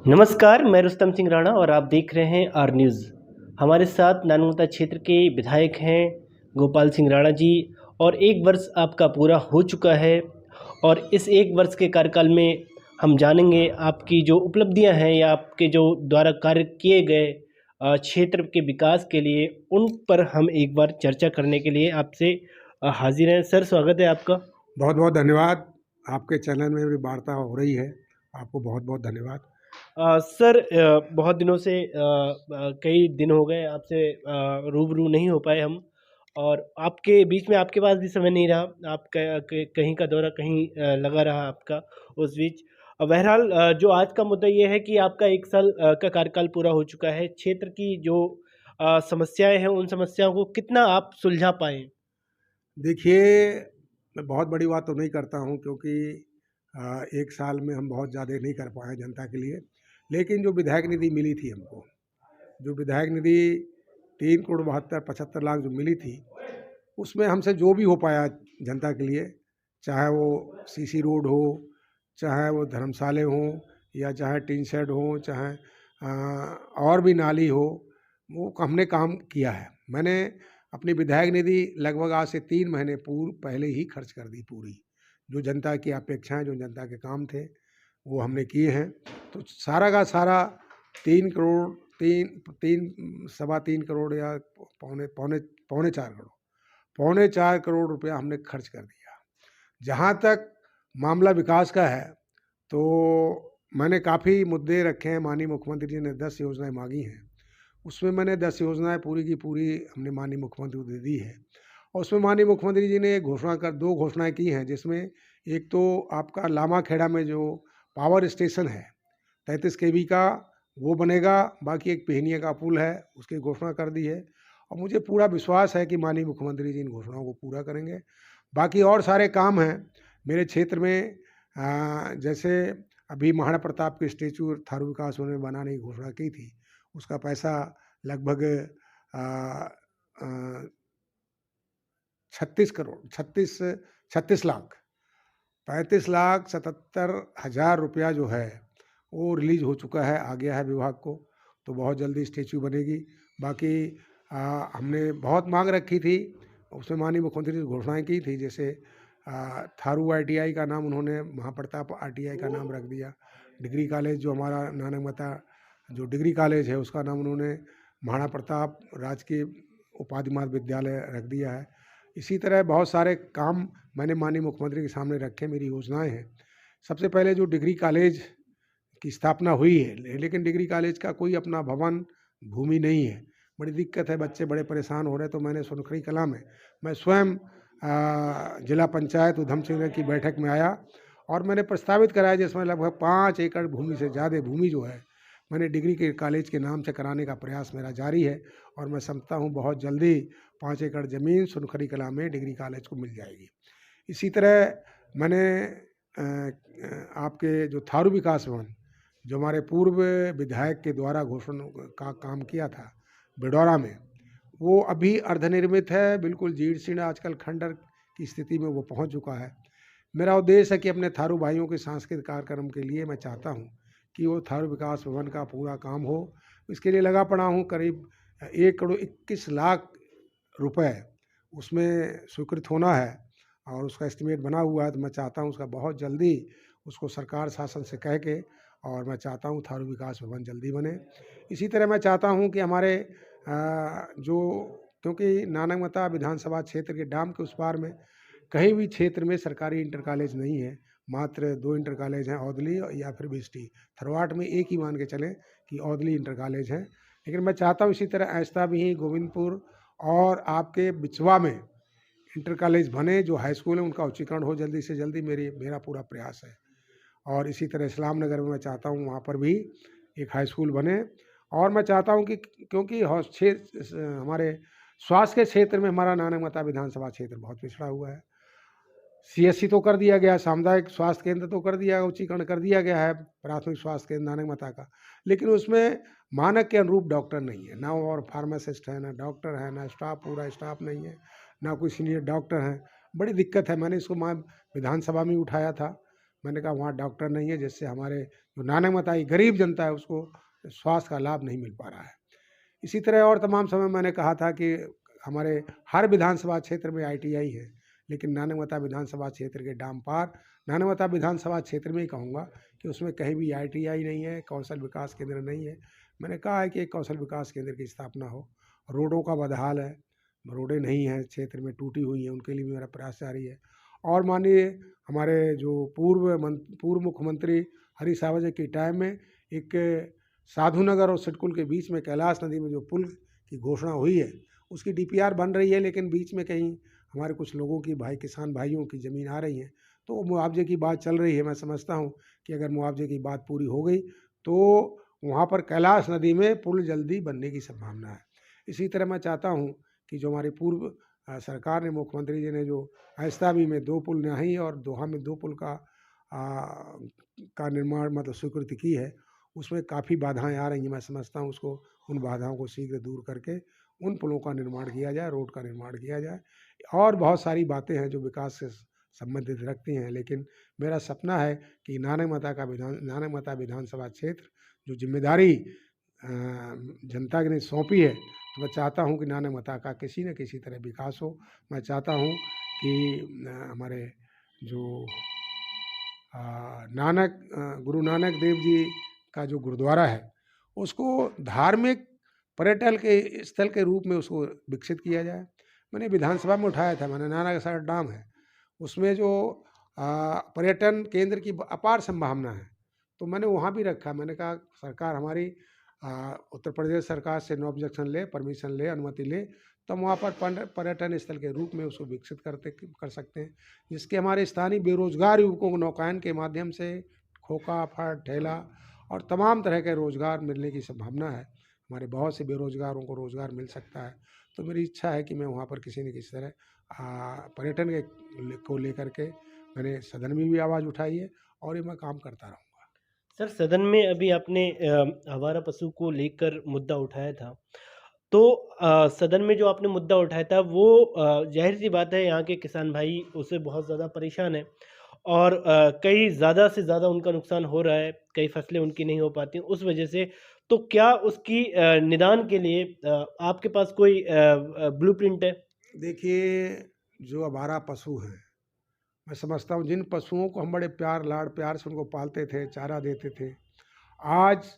नमस्कार, मैं रुस्तम सिंह राणा और आप देख रहे हैं आर न्यूज़। हमारे साथ नानमुता क्षेत्र के विधायक हैं गोपाल सिंह राणा जी और 1 वर्ष आपका पूरा हो चुका है और इस 1 वर्ष के कार्यकाल में हम जानेंगे आपकी जो उपलब्धियां हैं या आपके जो द्वारा कार्य किए गए क्षेत्र के विकास के लिए, उन पर हम एक बार चर्चा करने के लिए आपसे हाज़िर हैं। सर, स्वागत है आपका। बहुत बहुत धन्यवाद। आपके चैनल में भी वार्ता हो रही है, आपको बहुत बहुत धन्यवाद। सर, बहुत दिनों से कई दिन हो गए आपसे रूबरू नहीं हो पाए हम और आपके बीच में आपके पास भी समय नहीं रहा। आप कहीं का दौरा कहीं लगा रहा आपका उस बीच। बहरहाल, जो आज का मुद्दा ये है कि आपका 1 साल का कार्यकाल पूरा हो चुका है। क्षेत्र की जो समस्याएँ हैं, उन समस्याओं को कितना आप सुलझा पाए? देखिए, मैं बहुत बड़ी बात तो नहीं करता हूँ क्योंकि 1 साल में हम बहुत ज़्यादा नहीं कर पाए जनता के लिए। लेकिन जो विधायक निधि मिली थी हमको, जो विधायक निधि 3 करोड़ 75 लाख जो मिली थी, उसमें हमसे जो भी हो पाया जनता के लिए, चाहे वो सीसी रोड हो, चाहे वो धर्मशाले हों या चाहे टीन शेड हो, चाहे और भी नाली हो, वो हमने काम किया है। मैंने अपनी विधायक निधि लगभग आज से 3 महीने पहले ही खर्च कर दी पूरी। जो जनता की अपेक्षाएँ, जो जनता के काम थे, वो हमने किए हैं। तो सारा का सारा 3 करोड़ 3 सवा 3 करोड़ या पौने पौने पौने 4 करोड़ पौने 4 करोड़ रुपया हमने खर्च कर दिया। जहाँ तक मामला विकास का है, तो मैंने काफ़ी मुद्दे रखे हैं। माननीय मुख्यमंत्री जी ने 10 योजनाएँ माँगी हैं। उसमें मैंने 10 योजनाएँ पूरी की पूरी हमने माननीय मुख्यमंत्री को दे दी है। और उसमें माननीय मुख्यमंत्री जी ने 2 घोषणाएँ की हैं, जिसमें एक तो आपका लामाखेड़ा में जो पावर स्टेशन है 33 केवी का, वो बनेगा। बाकी एक पेहनिया का पुल है, उसकी घोषणा कर दी है और मुझे पूरा विश्वास है कि माननीय मुख्यमंत्री जी इन घोषणाओं को पूरा करेंगे। बाकी और सारे काम हैं मेरे क्षेत्र में। जैसे अभी महाराणा प्रताप के स्टैचू थारू विकास उन्होंने बनाने की घोषणा की थी, उसका पैसा लगभग अ अ, 36 लाख 35,77,000 रुपया जो है, वो रिलीज़ हो चुका है, आ गया है विभाग को। तो बहुत जल्दी स्टैच्यू बनेगी। बाकी हमने बहुत माँग रखी थी, उसमें माननीय मुख्यमंत्री ने घोषणाएँ की थी। जैसे थारू ITI का नाम उन्होंने महाप्रताप ITI का नाम रख दिया। डिग्री कॉलेज जो हमारा नानकमता जो डिग्री कॉलेज है, उसका नाम उन्होंने महाराणा प्रताप राजकीय उपाधि महाविद्यालय रख दिया है। इसी तरह बहुत सारे काम मैंने माननीय मुख्यमंत्री के सामने रखे, मेरी योजनाएँ हैं। सबसे पहले जो डिग्री कॉलेज की स्थापना हुई है, लेकिन डिग्री कॉलेज का कोई अपना भवन, भूमि नहीं है। बड़ी दिक्कत है, बच्चे बड़े परेशान हो रहे हैं। तो मैंने सोनखड़ी कलां में मैं स्वयं जिला पंचायत उधम सिंह नगर की बैठक में आया और मैंने प्रस्तावित कराया, जिसमें लगभग 5 एकड़ भूमि से ज़्यादा भूमि जो है, मैंने डिग्री के कॉलेज के नाम से कराने का प्रयास मेरा जारी है और मैं समझता हूँ बहुत जल्दी 5 एकड़ ज़मीन सोनखड़ी कलां में डिग्री कॉलेज को मिल जाएगी। इसी तरह मैंने आपके जो थारू विकास भवन, जो हमारे पूर्व विधायक के द्वारा घोषणा का काम किया था बिडौरा में, वो अभी अर्धनिर्मित है, बिल्कुल जीर्ण-शीर्ण, आजकल खंडर की स्थिति में वो पहुंच चुका है। मेरा उद्देश्य है कि अपने थारू भाइयों के सांस्कृतिक कार्यक्रम के लिए मैं चाहता हूं कि वो थारू विकास भवन का पूरा काम हो। इसके लिए लगा पड़ा हूं। करीब 1 करोड़ 21 लाख रुपए उसमें स्वीकृत होना है और उसका एस्टिमेट बना हुआ है। तो मैं चाहता हूँ उसका बहुत जल्दी उसको सरकार शासन से कह के, और मैं चाहता हूँ थारू विकास भवन जल्दी बने। इसी तरह मैं चाहता हूँ कि हमारे जो क्योंकि नानकमता विधानसभा क्षेत्र के डाम के उस पार में कहीं भी क्षेत्र में सरकारी इंटर कॉलेज नहीं है। मात्र 2 इंटर कॉलेज हैं, औदली या फिर बिष्टी। थरवाट में एक ही मान के चलें कि औदली इंटर कॉलेज है। लेकिन मैं चाहता हूँ इसी तरह ऐस्ता भी, गोविंदपुर और आपके बिचवा में इंटर कॉलेज बने। जो हाई स्कूल है उनका उच्चीकरण हो जल्दी से जल्दी, मेरा पूरा प्रयास है। और इसी तरह इस्लाम नगर में मैं चाहता हूँ वहाँ पर भी एक हाई स्कूल बने। और मैं चाहता हूँ कि क्योंकि हमारे स्वास्थ्य के क्षेत्र में हमारा नानकमता विधानसभा क्षेत्र बहुत पिछड़ा हुआ है। CSC तो कर दिया गया, सामुदायिक स्वास्थ्य केंद्र तो कर दिया, उच्चीकरण कर दिया गया है प्राथमिक स्वास्थ्य केंद्र नानकमता का, लेकिन उसमें मानक के अनुरूप डॉक्टर नहीं है। ना और फार्मासिस्ट है, ना डॉक्टर है, ना स्टाफ, पूरा स्टाफ नहीं है, ना कोई सीनियर डॉक्टर हैं। बड़ी दिक्कत है। मैंने इसको विधानसभा में उठाया था, मैंने कहा वहाँ डॉक्टर नहीं है, जिससे हमारे जो नानक मताई गरीब जनता है उसको स्वास्थ्य का लाभ नहीं मिल पा रहा है। इसी तरह और तमाम समय मैंने कहा था कि हमारे हर विधानसभा क्षेत्र में आईटीआई है, लेकिन नानकमता विधानसभा क्षेत्र के डाम पार नानकमता विधानसभा क्षेत्र में ही कहूँगा कि उसमें कहीं भी आईटीआई नहीं है, कौशल विकास केंद्र नहीं है। मैंने कहा है कि एक कौशल विकास केंद्र की स्थापना हो। रोडों का बदहाल है, रोडें नहीं हैं क्षेत्र में, टूटी हुई हैं, उनके लिए भी मेरा प्रयास जारी है। और माननीय हमारे जो पूर्व मुख्यमंत्री हरीश रावत के टाइम में एक साधुनगर और सिडकुल के बीच में कैलाश नदी में जो पुल की घोषणा हुई है, उसकी डीपीआर बन रही है, लेकिन बीच में कहीं हमारे कुछ लोगों की किसान भाइयों की ज़मीन आ रही है, तो मुआवजे की बात चल रही है। मैं समझता हूँ कि अगर मुआवजे की बात पूरी हो गई तो वहाँ पर कैलाश नदी में पुल जल्दी बनने की संभावना है। इसी तरह मैं चाहता हूँ कि जो हमारी पूर्व सरकार ने, मुख्यमंत्री जी ने जो आइस्ताबी में 2 पुल नहीं और दोहा में 2 पुल का निर्माण मतलब स्वीकृति की है, उसमें काफ़ी बाधाएं आ रही हैं। मैं समझता हूँ उसको, उन बाधाओं को शीघ्र दूर करके उन पुलों का निर्माण किया जाए, रोड का निर्माण किया जाए। और बहुत सारी बातें हैं जो विकास से संबंधित रखती हैं, लेकिन मेरा सपना है कि नानकमता विधानसभा क्षेत्र जो जिम्मेदारी जनता ने सौंपी है, तो मैं चाहता हूँ कि नानकमता का किसी न किसी तरह विकास हो। मैं चाहता हूँ कि हमारे जो गुरु नानक देव जी का जो गुरुद्वारा है, उसको धार्मिक पर्यटन के स्थल के रूप में उसको विकसित किया जाए। मैंने विधानसभा में उठाया था, मैंने नानासागर डैम है, उसमें जो पर्यटन केंद्र की अपार संभावना है, तो मैंने वहाँ भी रखा। मैंने कहा सरकार हमारी उत्तर प्रदेश सरकार से नो ऑब्जेक्शन ले, परमिशन ले, अनुमति ले, तो हम वहाँ पर पर्यटन स्थल के रूप में उसको विकसित कर सकते हैं, जिसके हमारे स्थानीय बेरोजगार युवकों को नौकायन के माध्यम से खोखा, फट, ठेला और तमाम तरह के रोज़गार मिलने की संभावना है। हमारे बहुत से बेरोजगारों को रोज़गार मिल सकता है। तो मेरी इच्छा है कि मैं वहाँ पर किसी न किसी तरह पर्यटन को लेकर के मैंने सदन में भी आवाज़ उठाई है और ये मैं काम करता रहूँगा। सर, सदन में अभी आपने आवारा पशु को लेकर मुद्दा उठाया था। तो सदन में जो आपने मुद्दा उठाया था वो ज़ाहिर-सी बात है यहाँ के किसान भाई उससे बहुत ज़्यादा परेशान हैं और कई ज़्यादा से ज़्यादा उनका नुकसान हो रहा है, कई फसलें उनकी नहीं हो पाती उस वजह से। तो क्या उसकी निदान के लिए आपके पास कोई ब्लूप्रिंट है? देखिए, जो आवारा पशु हैं, मैं समझता हूँ जिन पशुओं को हम बड़े प्यार लाड प्यार से उनको पालते थे, चारा देते थे, आज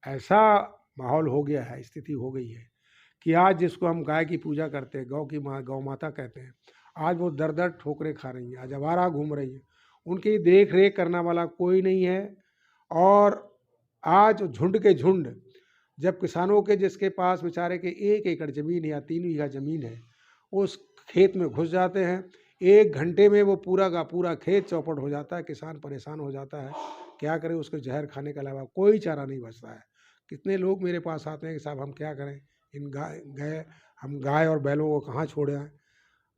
ऐसा माहौल हो गया है, स्थिति हो गई है कि आज जिसको हम गाय की पूजा करते हैं, गौ माता कहते हैं, आज वो दर-दर ठोकरें खा रही हैं, आज आवारा घूम रही हैं। उनकी देख-रेख करने वाला कोई नहीं है और आज झुंड के झुंड जब किसानों के जिसके पास बेचारे के 1 एकड़ ज़मीन या 3 बीघा ज़मीन है, उस खेत में घुस जाते हैं। 1 घंटे में वो पूरा का पूरा खेत चौपट हो जाता है, किसान परेशान हो जाता है। क्या करे, उसको जहर खाने के अलावा कोई चारा नहीं बचता है। कितने लोग मेरे पास आते हैं कि साहब हम क्या करें? हम गाय और बैलों को कहाँ छोड़े आएँ?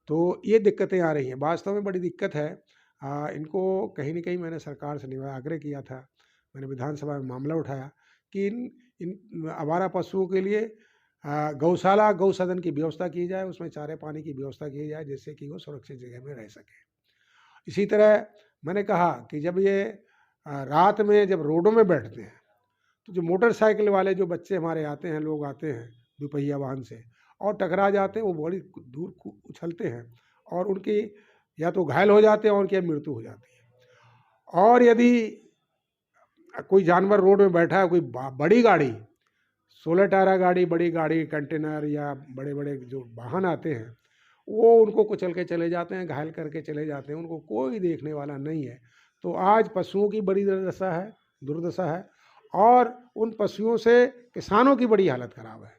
तो ये दिक्कतें आ रही हैं, वास्तव में बड़ी दिक्कत है। इनको कहीं न कहीं मैंने सरकार से आग्रह किया था, मैंने विधानसभा में मामला उठाया कि इन इन आवारा पशुओं के लिए गौशाला, गौसदन की व्यवस्था की जाए, उसमें चारे-पानी की व्यवस्था की जाए, जिससे कि वो सुरक्षित जगह में रह सकें। इसी तरह मैंने कहा कि जब ये रात में जब रोडों में बैठते हैं, तो जो मोटरसाइकिल वाले जो बच्चे हमारे आते हैं, लोग आते हैं दुपहिया वाहन से और टकरा जाते हैं, वो बड़ी दूर उछलते हैं और उनकी या तो घायल हो जाते हैं और उनकी मृत्यु हो जाती है। और यदि कोई जानवर रोड में बैठा है, कोई बड़ी गाड़ी, 16 टायरा गाड़ी, बड़ी गाड़ी, कंटेनर या बड़े-बड़े जो वाहन आते हैं, वो उनको कुचल के चले जाते हैं, घायल करके चले जाते हैं, उनको कोई देखने वाला नहीं है। तो आज पशुओं की बड़ी दुर्दशा है और उन पशुओं से किसानों की बड़ी हालत ख़राब है।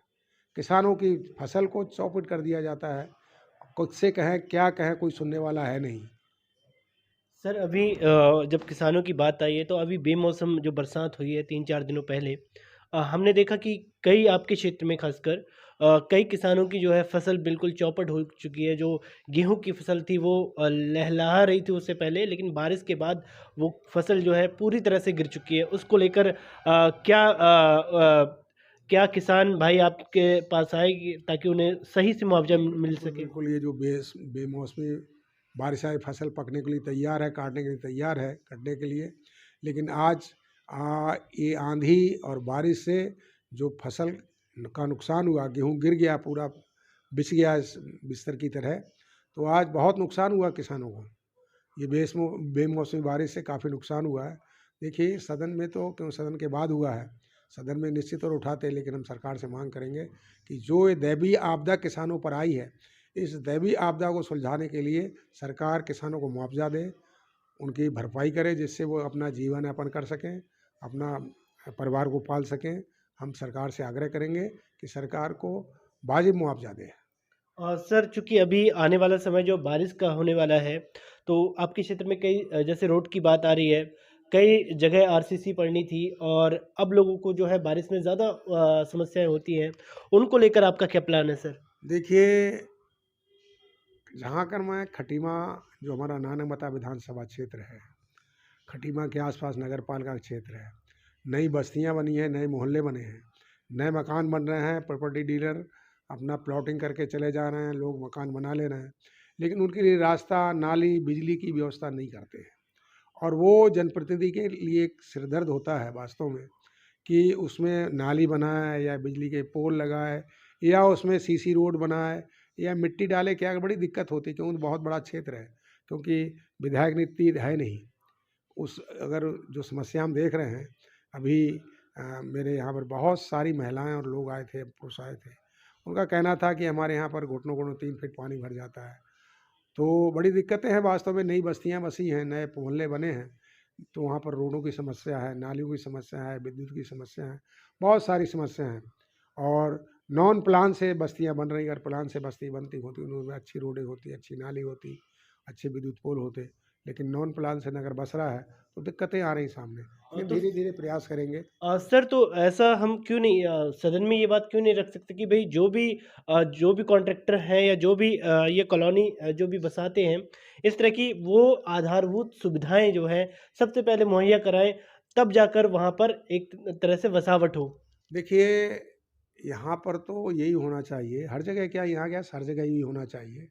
किसानों की फसल को चौपट कर दिया जाता है। खुद से कहें, क्या कहें, कोई सुनने वाला है नहीं। सर, अभी जब किसानों की बात आई है तो अभी बेमौसम जो बरसात हुई है 3-4 दिनों पहले, हमने देखा कि कई आपके क्षेत्र में खासकर कई किसानों की जो है फसल बिल्कुल चौपट हो चुकी है। जो गेहूं की फसल थी वो लहलहा रही थी उससे पहले, लेकिन बारिश के बाद वो फसल जो है पूरी तरह से गिर चुकी है। उसको लेकर क्या किसान भाई आपके पास आएगी ताकि उन्हें सही से मुआवजा मिल बिल्कुल, सके? बिल्कुल, ये जो बेमौसमी बारिश आई, फसल पकने के लिए तैयार है, काटने के लिए तैयार है, कटने के लिए। लेकिन आज ये आंधी और बारिश से जो फसल का नुकसान हुआ, गेहूँ गिर गया, पूरा बिछ गया इस बिस्तर की तरह, तो आज बहुत नुकसान हुआ किसानों को। ये बेमौसमी बारिश से काफ़ी नुकसान हुआ है। देखिए, सदन में तो क्यों, सदन के बाद हुआ है, सदन में निश्चित तौर उठाते हैं, लेकिन हम सरकार से मांग करेंगे कि जो ये दैवीय आपदा किसानों पर आई है, इस दैवीय आपदा को सुलझाने के लिए सरकार किसानों को मुआवजा दे, उनकी भरपाई करे, जिससे वो अपना जीवन यापन कर सकें, अपना परिवार को पाल सकें। हम सरकार से आग्रह करेंगे कि सरकार को वाजिब मुआवजा दे। सर, चूँकि अभी आने वाला समय जो बारिश का होने वाला है, तो आपके क्षेत्र में कई जैसे रोड की बात आ रही है, कई जगह आरसीसी पड़नी थी और अब लोगों को जो है बारिश में ज़्यादा समस्याएँ होती हैं। उनको लेकर आपका क्या प्लान है सर? देखिए, जहाँ कर मैं खटीमा, जो हमारा नानमता विधानसभा क्षेत्र है, खटीमा के आसपास नगर पालिका का क्षेत्र है, नई बस्तियाँ बनी हैं, नए मोहल्ले बने हैं, नए मकान बन रहे हैं, प्रॉपर्टी डीलर अपना प्लॉटिंग करके चले जा रहे हैं, लोग मकान बना ले रहे हैं, लेकिन उनके लिए रास्ता, नाली, बिजली की व्यवस्था नहीं करते हैं। और वो जनप्रतिनिधि के लिए एक सिरदर्द होता है वास्तव में, कि उसमें नाली बनाए या बिजली के पोल लगाए या उसमें सीसी रोड बनाए या मिट्टी डाले, क्या बड़ी दिक्कत होती है, क्योंकि बहुत बड़ा क्षेत्र है, क्योंकि विधायक नीति है नहीं। उस अगर जो समस्या हम देख रहे हैं अभी, मेरे यहाँ पर बहुत सारी महिलाएं और लोग आए थे, पुरुष आए थे, उनका कहना था कि हमारे यहाँ पर घुटनों 3 फीट पानी भर जाता है। तो बड़ी दिक्कतें हैं वास्तव में। नई बस्तियाँ बसी हैं, नए मोहल्ले बने हैं, तो वहाँ पर रोडों की समस्या है, नालियों की समस्या है, विद्युत की समस्या है, बहुत सारी समस्या हैं। और नॉन प्लान से बस्तियाँ बन रही, अगर प्लान से बस्ती बनती होती, उनमें अच्छी रोडें होती, अच्छी नाली होती, अच्छे विद्युत पोल होते, लेकिन नॉन प्लान से अगर बस रहा है तो दिक्कतें आ रही सामने। लेकिन तो धीरे धीरे प्रयास करेंगे। सर, तो ऐसा हम क्यों नहीं सदन में ये बात क्यों नहीं रख सकते कि भई जो भी कॉन्ट्रैक्टर हैं या जो भी ये कॉलोनी जो भी बसाते हैं, इस तरह की वो आधारभूत सुविधाएँ जो हैं सबसे पहले मुहैया कराएँ, तब जाकर वहाँ पर एक तरह से बसावट हो। देखिए, यहाँ पर तो यही होना चाहिए, हर जगह क्या, यहाँ क्या, हर जगह यही होना चाहिए।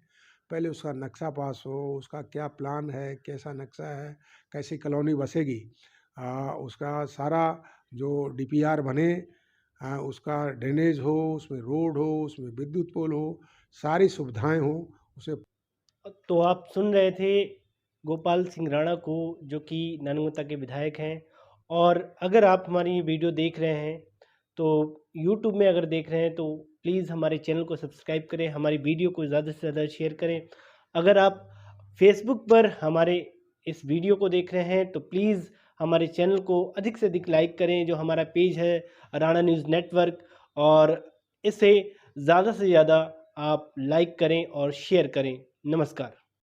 पहले उसका नक्शा पास हो, उसका क्या प्लान है, कैसा नक्शा है, कैसी कॉलोनी बसेगी, उसका सारा जो डीपीआर बने, उसका ड्रेनेज हो, उसमें रोड हो, उसमें विद्युत पोल हो, सारी सुविधाएं हो, उसे। तो आप सुन रहे थे गोपाल सिंह राणा को, जो कि ननगुता के विधायक हैं। और अगर आप हमारी ये वीडियो देख रहे हैं, तो यूट्यूब में अगर देख रहे हैं तो प्लीज़ हमारे चैनल को सब्सक्राइब करें, हमारी वीडियो को ज़्यादा से ज़्यादा शेयर करें। अगर आप फेसबुक पर हमारे इस वीडियो को देख रहे हैं तो प्लीज़ हमारे चैनल को अधिक से अधिक लाइक करें, जो हमारा पेज है राणा न्यूज़ नेटवर्क, और इसे ज़्यादा से ज़्यादा आप लाइक करें और शेयर करें। नमस्कार।